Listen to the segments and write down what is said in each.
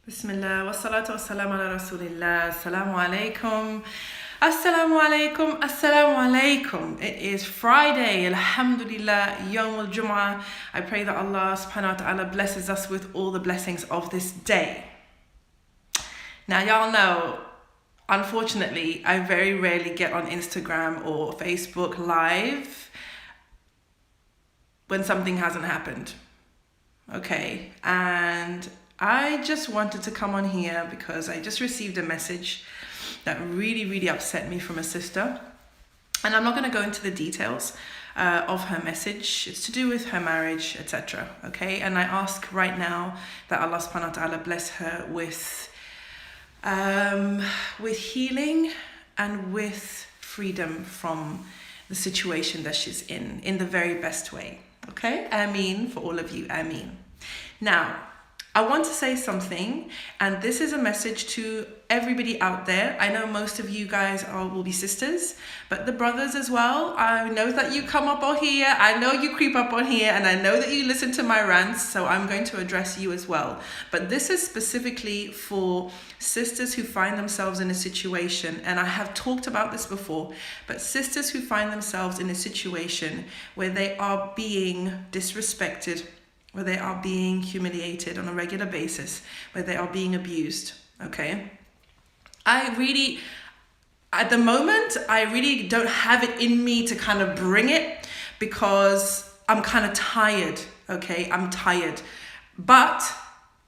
Bismillah, wassalatu wassalamu ala rasulillah. Assalamu alaikum. Assalamu alaikum. Assalamu alaikum. It is Friday. Alhamdulillah, Yawm al-Jum'ah. I pray that Allah subhanahu wa ta'ala blesses us with all the blessings of this day. Now, y'all know, unfortunately, I very rarely get on Instagram or Facebook live when something hasn't happened. Okay, and I just wanted to come on here because I just received a message that really upset me from a sister. And I'm not going to go into the details of her message. It's to do with her marriage, etc. Okay, and I ask right now that Allah subhanahu wa ta'ala bless her with healing and with freedom from the situation that she's in the very best way. Okay, Ameen for all of you, Ameen. Now, I want to say something, and this is a message to everybody out there. I know most of you guys will be sisters, but the brothers as well. I know that you come up on here, I know you creep up on here, and I know that you listen to my rants, so I'm going to address you as well. But this is specifically for sisters who find themselves in a situation, and I have talked about this before, but sisters who find themselves in a situation where they are being disrespected, where they are being humiliated on a regular basis, where they are being abused, okay? At the moment, I really don't have it in me to kind of bring it because I'm kind of tired, okay? I'm tired. But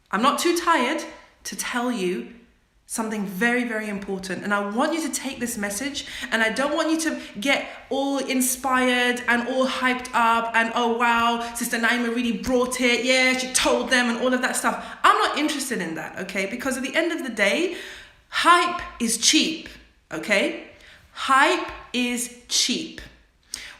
I'm not too tired to tell you something very important, and I want you to take this message, and I don't want you to get all inspired and all hyped up and oh wow, Sister Na'imah really brought it, yeah, she told them and all of that stuff. I'm not interested in that, okay? Because at the end of the day, hype is cheap, okay? Hype is cheap.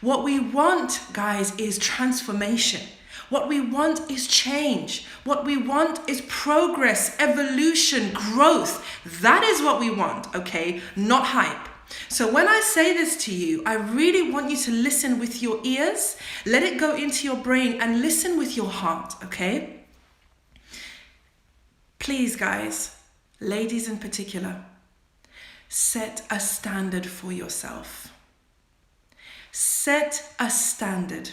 What we want, guys, is transformation. What we want is change. What we want is progress, evolution, growth. That is what we want, okay? Not hype. So when I say this to you, I really want you to listen with your ears, let it go into your brain, and listen with your heart, okay? Please, guys, ladies in particular, set a standard for yourself. Set a standard.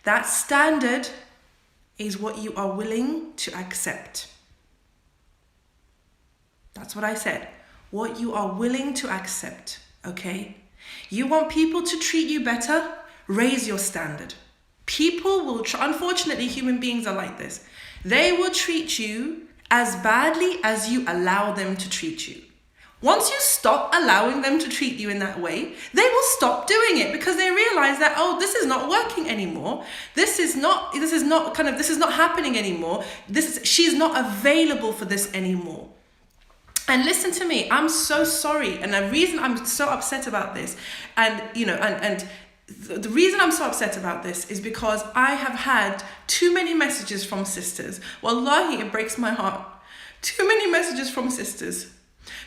That standard is what you are willing to accept. That's what I said. What you are willing to accept, okay? You want people to treat you better? Raise your standard. People will, unfortunately, human beings are like this. They will treat you as badly as you allow them to treat you. Once you stop allowing them to treat you in that way, they will stop doing it because they realize that, oh, this is not working anymore. This is not happening anymore. She's not available for this anymore. And listen to me, I'm so sorry. And the reason I'm so upset about this, the reason I'm so upset about this is because I have had too many messages from sisters. Wallahi, it breaks my heart. Too many messages from sisters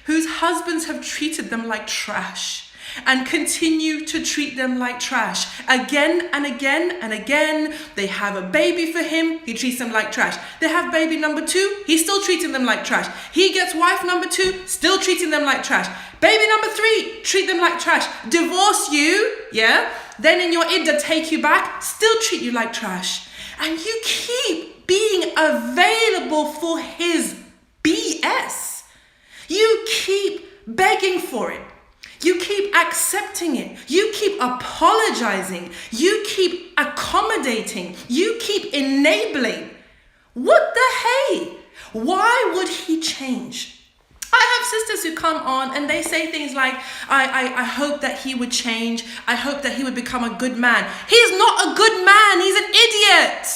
whose husbands have treated them like trash and continue to treat them like trash again and again and again. They have a baby for him, he treats them like trash. They have baby number 2, he's still treating them like trash. He gets wife number 2, still treating them like trash. Baby number 3, treat them like trash. Divorce you, yeah? Then in your iddah take you back, still treat you like trash. And you keep being available for his BS. You keep begging for it. You keep accepting it. You keep apologizing. You keep accommodating. You keep enabling. What the hey? Why would he change? I have sisters who come on and they say things like, I hope that he would change. I hope that he would become a good man. He's not a good man. He's an idiot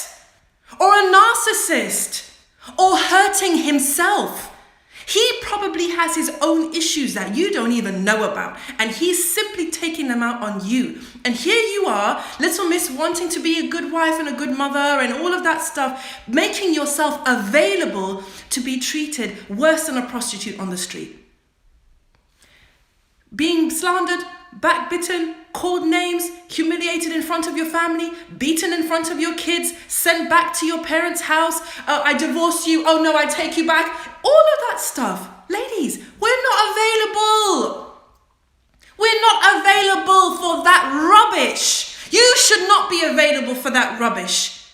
or a narcissist or hurting himself. He probably has his own issues that you don't even know about, and he's simply taking them out on you. And here you are, little miss, wanting to be a good wife and a good mother and all of that stuff, making yourself available to be treated worse than a prostitute on the street. Being slandered, backbitten, called names, humiliated in front of your family, beaten in front of your kids, sent back to your parents' house, I divorce you, oh no, I take you back, all of that stuff. Ladies, we're not available. We're not available for that rubbish. You should not be available for that rubbish.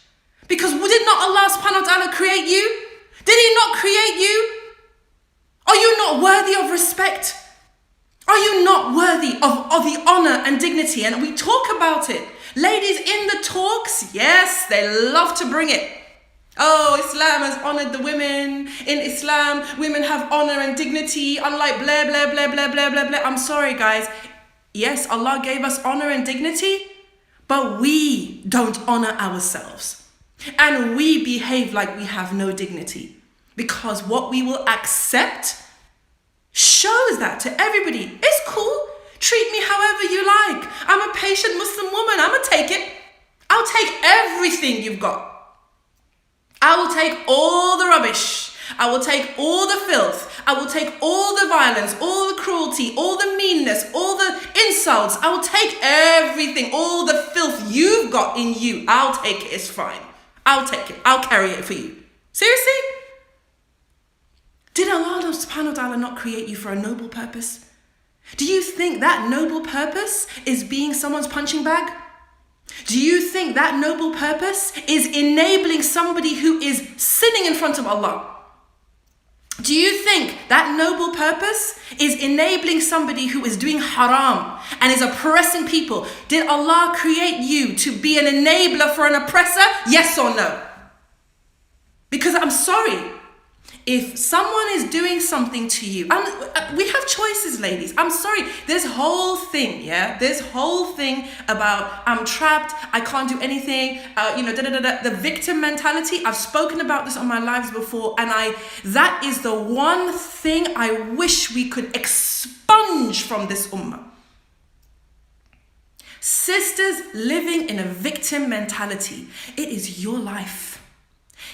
Because did not Allah subhanahu wa ta'ala create you? Did he not create you? Are you not worthy of respect? Are you not worthy of the honor and dignity? And we talk about it. Ladies, in the talks, yes, they love to bring it. Oh, Islam has honored the women. In Islam, women have honor and dignity, unlike blah, blah, blah, blah, blah, blah, blah. I'm sorry, guys. Yes, Allah gave us honor and dignity, but we don't honor ourselves. And we behave like we have no dignity. Because what we will accept shows that to everybody. It's cool. Treat me however you like. I'm a patient Muslim woman. I'm going to take it. I'll take everything you've got. I will take all the rubbish. I will take all the filth. I will take all the violence, all the cruelty, all the meanness, all the insults. I will take everything, all the filth you've got in you. I'll take it. It's fine. I'll take it. I'll carry it for you. Seriously? Did Allah subhanahu wa ta'ala not create you for a noble purpose? Do you think that noble purpose is being someone's punching bag? Do you think that noble purpose is enabling somebody who is sinning in front of Allah? Do you think that noble purpose is enabling somebody who is doing haram and is oppressing people? Did Allah create you to be an enabler for an oppressor? Yes or no? Because I'm sorry. If someone is doing something to you, we have choices, ladies. I'm sorry. This whole thing, this whole thing about I'm trapped, I can't do anything, the victim mentality. I've spoken about this on my lives before, and that is the one thing I wish we could expunge from this ummah. Sisters living in a victim mentality. It is your life.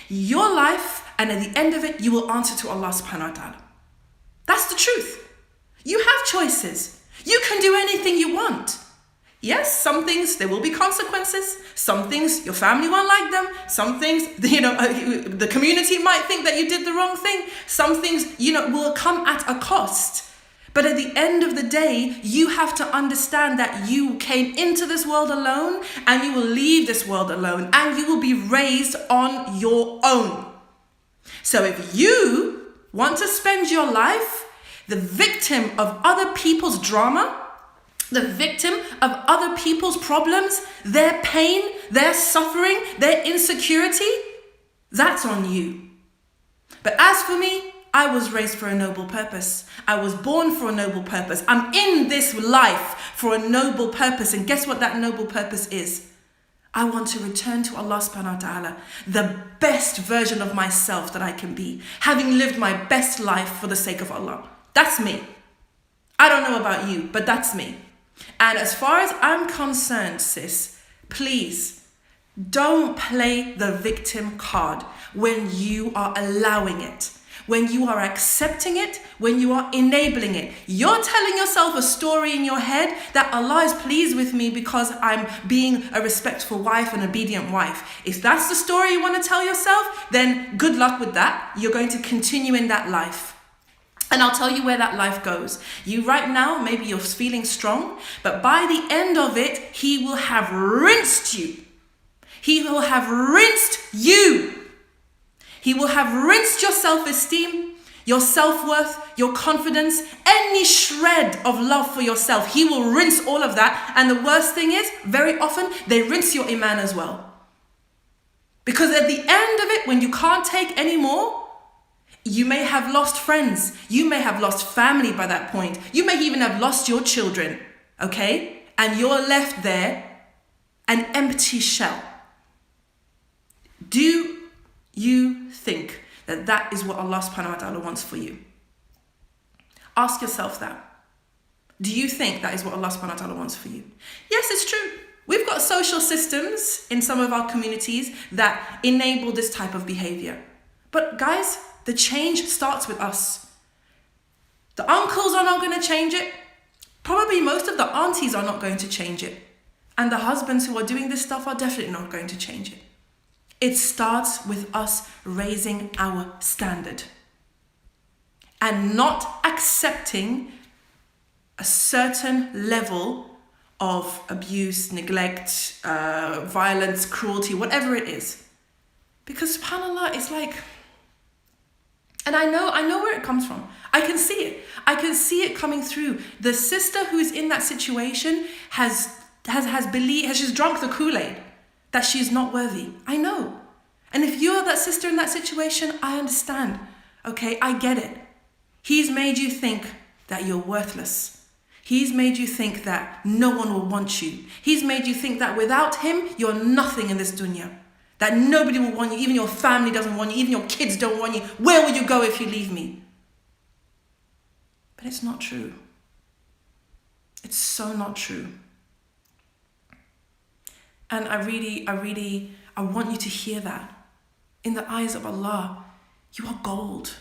Your life. And at the end of it, you will answer to Allah subhanahu wa ta'ala. That's the truth. You have choices. You can do anything you want. Yes, some things, there will be consequences. Some things, your family won't like them. Some things, the community might think that you did the wrong thing. Some things, will come at a cost. But at the end of the day, you have to understand that you came into this world alone and you will leave this world alone and you will be raised on your own. So if you want to spend your life the victim of other people's drama, the victim of other people's problems, their pain, their suffering, their insecurity, that's on you. But as for me, I was raised for a noble purpose. I was born for a noble purpose. I'm in this life for a noble purpose. And guess what that noble purpose is? I want to return to Allah subhanahu wa ta'ala, the best version of myself that I can be, having lived my best life for the sake of Allah. That's me. I don't know about you, but that's me. And as far as I'm concerned, sis, please don't play the victim card when you are allowing it. When you are accepting it, when you are enabling it. You're telling yourself a story in your head that Allah is pleased with me because I'm being a respectful wife, an obedient wife. If that's the story you want to tell yourself, then good luck with that. You're going to continue in that life. And I'll tell you where that life goes. You right now, maybe you're feeling strong, but by the end of it, He will have rinsed you. He will have rinsed you. He will have rinsed your self-esteem, your self-worth, your confidence, any shred of love for yourself. He will rinse all of that. And the worst thing is, very often, they rinse your iman as well. Because at the end of it, when you can't take any more, you may have lost friends. You may have lost family by that point. You may even have lost your children, okay? And you're left there, an empty shell. Do you think that that is what Allah subhanahu wa ta'ala wants for you? Ask yourself that. Do you think that is what Allah subhanahu wa ta'ala wants for you? Yes, it's true. We've got social systems in some of our communities that enable this type of behavior. But guys, the change starts with us. The uncles are not going to change it. Probably most of the aunties are not going to change it. And the husbands who are doing this stuff are definitely not going to change it. It starts with us raising our standard and not accepting a certain level of abuse, neglect, violence, cruelty, whatever it is. Because subhanAllah, it's like, and I know where it comes from. I can see it. I can see it coming through. The sister who is in that situation has she's drunk the Kool-Aid that she is not worthy. I know. And if you're that sister in that situation, I understand. Okay, I get it. He's made you think that you're worthless. He's made you think that no one will want you. He's made you think that without him, you're nothing in this dunya. That nobody will want you, even your family doesn't want you, even your kids don't want you. Where will you go if you leave me? But it's not true. It's so not true. And I want you to hear that. In the eyes of Allah, you are gold.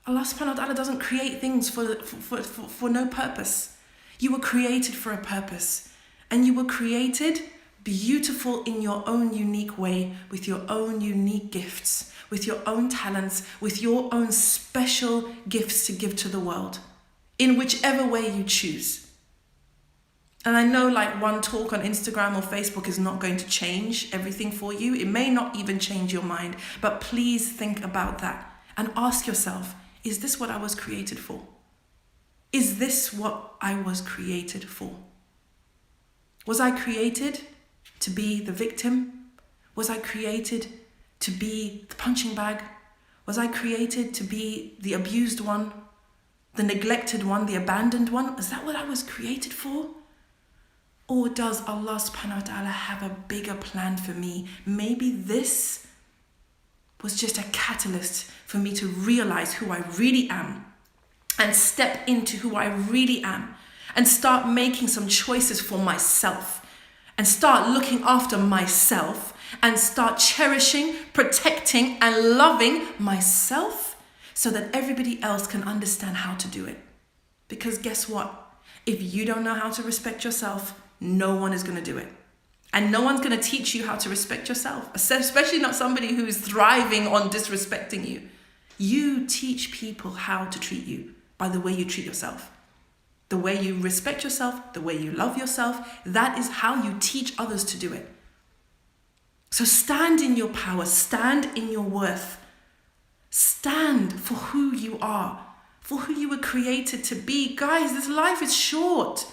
Allah subhanahu wa ta'ala doesn't create things for no purpose. You were created for a purpose. And you were created beautiful in your own unique way, with your own unique gifts, with your own talents, with your own special gifts to give to the world, in whichever way you choose. And I know like one talk on Instagram or Facebook is not going to change everything for you. It may not even change your mind, but please think about that and ask yourself, is this what I was created for? Is this what I was created for? Was I created to be the victim? Was I created to be the punching bag? Was I created to be the abused one, the neglected one, the abandoned one? Is that what I was created for? Or does Allah subhanahu wa ta'ala have a bigger plan for me? Maybe this was just a catalyst for me to realize who I really am and step into who I really am and start making some choices for myself and start looking after myself and start cherishing, protecting and loving myself so that everybody else can understand how to do it. Because guess what? If you don't know how to respect yourself, no one is going to do it. And no one's going to teach you how to respect yourself, especially not somebody who is thriving on disrespecting you. You teach people how to treat you by the way you treat yourself. The way you respect yourself, the way you love yourself, that is how you teach others to do it. So stand in your power, stand in your worth. Stand for who you are, for who you were created to be. Guys, this life is short.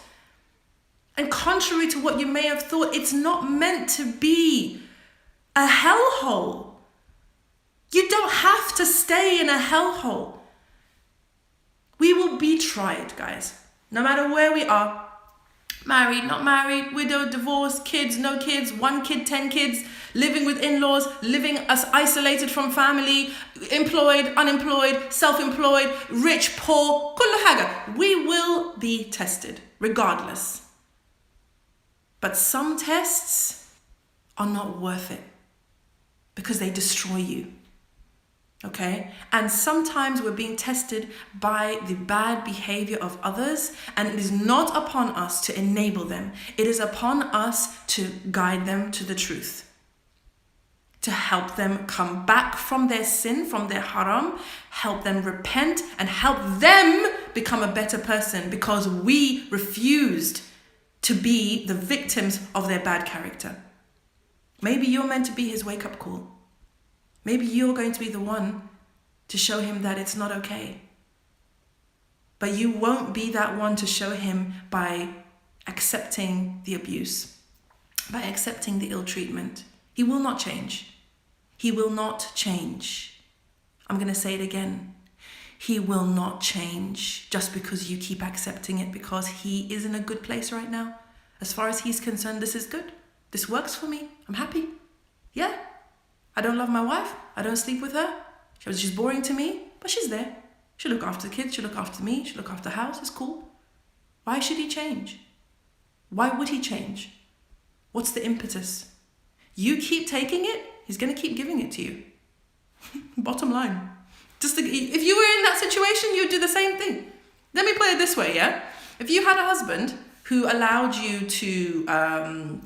And contrary to what you may have thought, it's not meant to be a hellhole. You don't have to stay in a hellhole. We will be tried, guys. No matter where we are. Married, not married, widowed, divorced, kids, no kids, 1 kid, 10 kids, living with in-laws, living as isolated from family, employed, unemployed, self-employed, rich, poor, كل حاجة. We will be tested, regardless. But some tests are not worth it because they destroy you. Okay? And sometimes we're being tested by the bad behavior of others, and it is not upon us to enable them. It is upon us to guide them to the truth, to help them come back from their sin, from their haram, help them repent and help them become a better person because we refused to be the victims of their bad character. Maybe you're meant to be his wake-up call. Maybe you're going to be the one to show him that it's not okay. But you won't be that one to show him by accepting the abuse, by accepting the ill treatment. He will not change. He will not change. I'm going to say it again. He will not change just because you keep accepting it, because he is in a good place right now. As far as he's concerned, this is good. This works for me. I'm happy. Yeah. I don't love my wife. I don't sleep with her. She's boring to me, but she's there. She'll look after the kids. She'll look after me. She'll look after the house. It's cool. Why should he change? Why would he change? What's the impetus? You keep taking it, he's going to keep giving it to you. Bottom line. If you were in that situation, you'd do the same thing. Let me put it this way, yeah? If you had a husband who allowed you to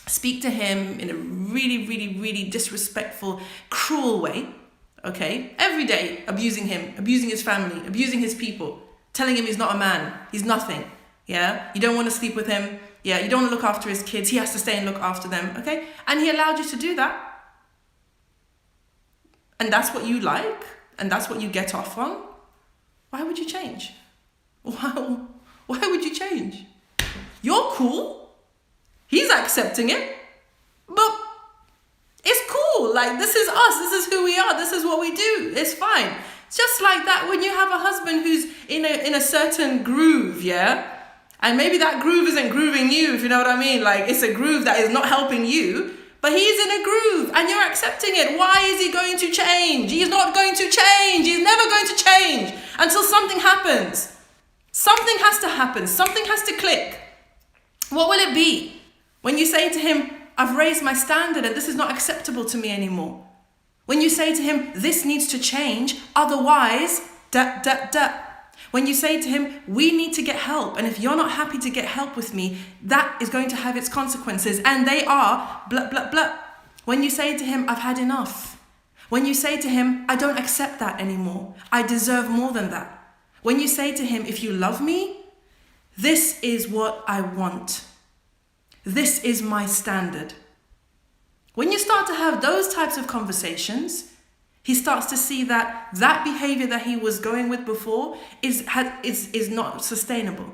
speak to him in a really, really, really disrespectful, cruel way, okay? Every day, abusing him, abusing his family, abusing his people, telling him he's not a man, he's nothing, yeah? You don't want to sleep with him, yeah? You don't want to look after his kids, he has to stay and look after them, okay? And he allowed you to do that. And that's what you like, and that's what you get off on. Why would you change? Why would you change? You're cool. He's accepting it. But it's cool. Like, this is us. This is who we are. This is what we do. It's fine. Just like that when you have a husband who's in a certain groove, yeah? And maybe that groove isn't grooving you, if you know what I mean. Like, it's a groove that is not helping you. But he's in a groove and you're accepting it. Why is he going to change? He's not going to change. He's never going to change until something happens. Something has to happen. Something has to click. What will it be? When you say to him, I've raised my standard and this is not acceptable to me anymore. When you say to him, this needs to change, otherwise, When you say to him, we need to get help, and if you're not happy to get help with me, that is going to have its consequences, and they are blah, blah, blah. When you say to him, I've had enough. When you say to him, I don't accept that anymore. I deserve more than that. When you say to him, if you love me, this is what I want. This is my standard. When you start to have those types of conversations, he starts to see that that behavior that he was going with before is not sustainable.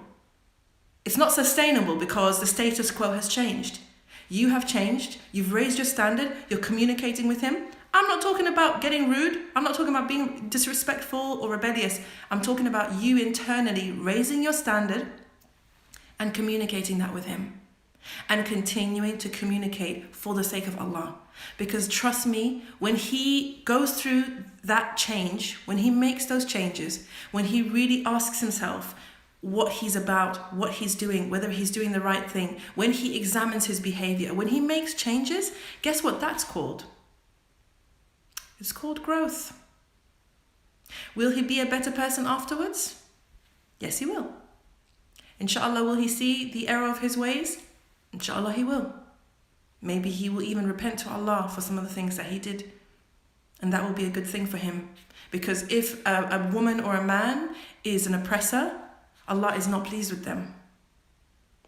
It's not sustainable because the status quo has changed. You have changed. You've raised your standard. You're communicating with him. I'm not talking about getting rude. I'm not talking about being disrespectful or rebellious. I'm talking about you internally raising your standard and communicating that with him. And continuing to communicate for the sake of Allah. Because trust me, when he goes through that change, when he makes those changes, when he really asks himself what he's about, what he's doing, whether he's doing the right thing, when he examines his behavior, when he makes changes, guess what that's called? It's called growth. Will he be a better person afterwards? Yes, he will. Inshallah, will he see the error of his ways? Inshallah, he will. Maybe he will even repent to Allah for some of the things that he did. And that will be a good thing for him. Because if a woman or a man is an oppressor, Allah is not pleased with them.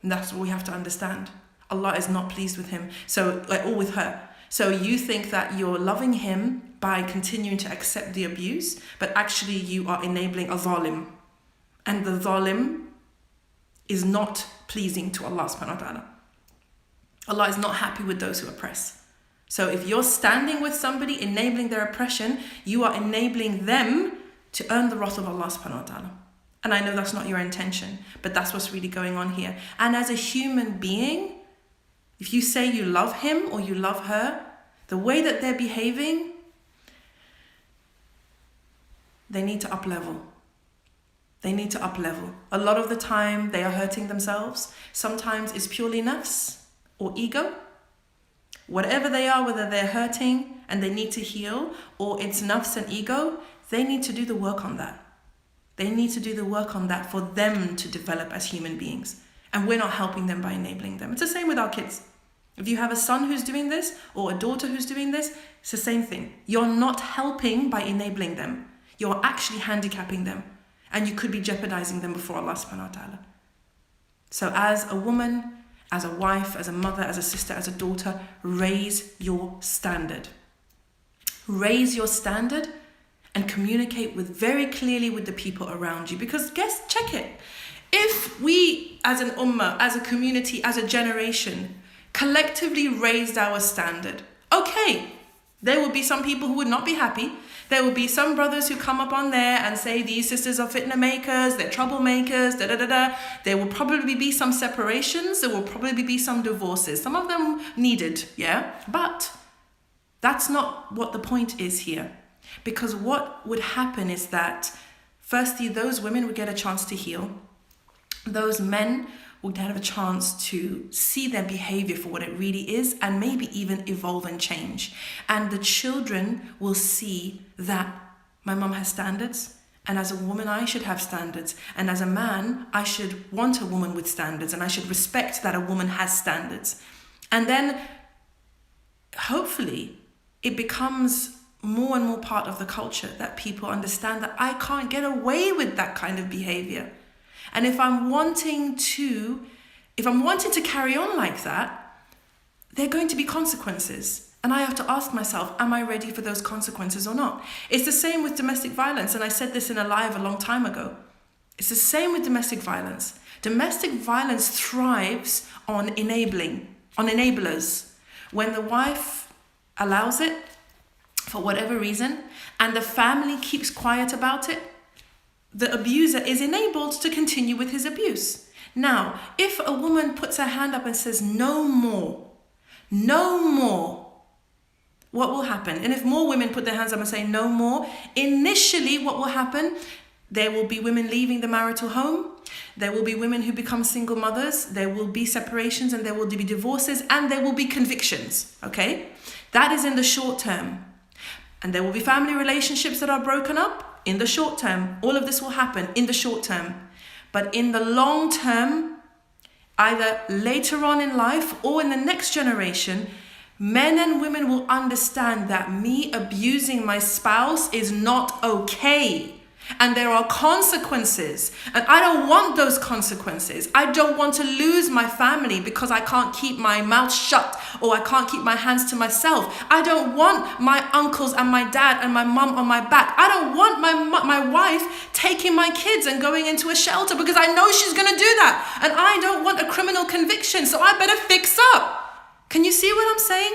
And that's what we have to understand. Allah is not pleased with him. Or with her. So you think that you're loving him by continuing to accept the abuse, but actually you are enabling a zalim. And the zalim is not pleasing to Allah subhanahu wa ta'ala. Allah is not happy with those who oppress. So if you're standing with somebody, enabling their oppression, you are enabling them to earn the wrath of Allah subhanahu wa ta'ala. And I know that's not your intention, but that's what's really going on here. And as a human being, if you say you love him or you love her, the way that they're behaving, they need to up level. They need to up level. A lot of the time they are hurting themselves. Sometimes it's purely nafs or ego. Whatever they are, whether they're hurting and they need to heal, or it's nafs and ego, they need to do the work on that. They need to do the work on that for them to develop as human beings. And we're not helping them by enabling them. It's the same with our kids. If you have a son who's doing this or a daughter who's doing this, it's the same thing. You're not helping by enabling them. You're actually handicapping them. And you could be jeopardizing them before Allah subhanahu wa ta'ala. So as a woman, as a wife, as a mother, as a sister, as a daughter, raise your standard. Raise your standard and communicate very clearly with the people around you. Because check it. If we as an ummah, as a community, as a generation, collectively raised our standard, okay, there will be some people who would not be happy. There will be some brothers who come up on there and say these sisters are fitna makers, they're troublemakers, There will probably be some separations, there will probably be some divorces. Some of them needed, yeah? But that's not what the point is here. Because what would happen is that, firstly, those women would get a chance to heal. Those men would have a chance to see their behavior for what it really is and maybe even evolve and change. And the children will see that my mom has standards And as a woman, I should have standards. And as a man, I should want a woman with standards. And I should respect that a woman has standards. And then, hopefully, it becomes more and more part of the culture that people understand that I can't get away with that kind of behavior. And if I'm wanting to carry on like that, there are going to be consequences. And I have to ask myself, am I ready for those consequences or not? It's the same with domestic violence. And I said this in a live a long time ago. It's the same with domestic violence. Domestic violence thrives on enablers. When the wife allows it, for whatever reason, and the family keeps quiet about it, the abuser is enabled to continue with his abuse. Now, if a woman puts her hand up and says, no more, what will happen? And if more women put their hands up and say no more, initially what will happen? There will be women leaving the marital home. There will be women who become single mothers. There will be separations and there will be divorces and there will be convictions, okay? That is in the short term. And there will be family relationships that are broken up in the short term. All of this will happen in the short term. But in the long term, either later on in life or in the next generation, men and women will understand that me abusing my spouse is not okay. And there are consequences. And I don't want those consequences. I don't want to lose my family because I can't keep my mouth shut or I can't keep my hands to myself. I don't want my uncles and my dad and my mum on my back. I don't want my wife taking my kids and going into a shelter because I know she's going to do that. And I don't want a criminal conviction, so I better fix up. Can you see what I'm saying?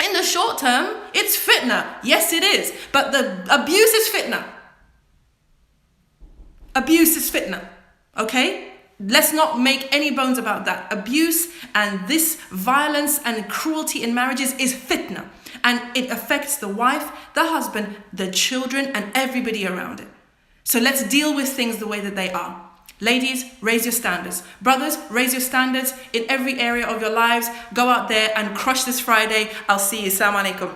In the short term, it's fitna. Yes, it is. But the abuse is fitna. Abuse is fitna, okay? Let's not make any bones about that. Abuse and this violence and cruelty in marriages is fitna. And it affects the wife, the husband, the children, and everybody around it. So let's deal with things the way that they are. Ladies, raise your standards. Brothers, raise your standards in every area of your lives. Go out there and crush this Friday. I'll see you. Assalamu alaikum.